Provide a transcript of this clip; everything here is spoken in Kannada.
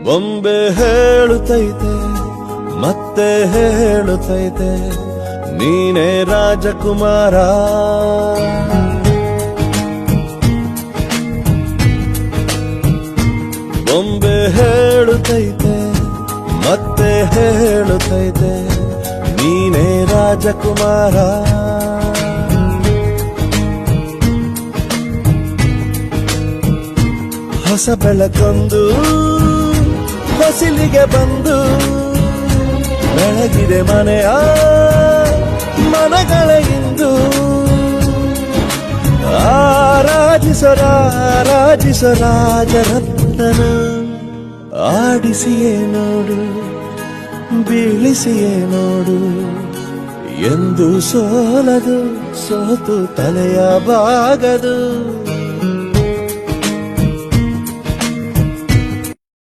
ಬೊಂಬೆ ಹೇಳುತ್ತೈತೆ ಮತ್ತೆ ಹೇಳುತ್ತೈತೆ ನೀನೇ ರಾಜಕುಮಾರ. ಬೊಂಬೆ ಹೇಳುತ್ತೈತೆ ಮತ್ತೆ ಹೇಳುತ್ತೈತೆ ನೀನೇ ರಾಜಕುಮಾರ. ಹೊಸ ಬೆಳಕೊಂದು ಹೊಸಿಲಿಗೆ ಬಂದು ಬೆಳಗಿದೆ ಮನೆಯ ಮನಗಳ ಇಂದು. ಆರಾಜಿಸೋ ರಾಜರತ್ನನ ಆಡಿಸಿಯೇ ನೋಡು ಬೀಳಿಸಿಯೇ ನೋಡು ಎಂದು ಸೋಲದು ಸೋತು ತಲೆಯ ಬಾಗದು.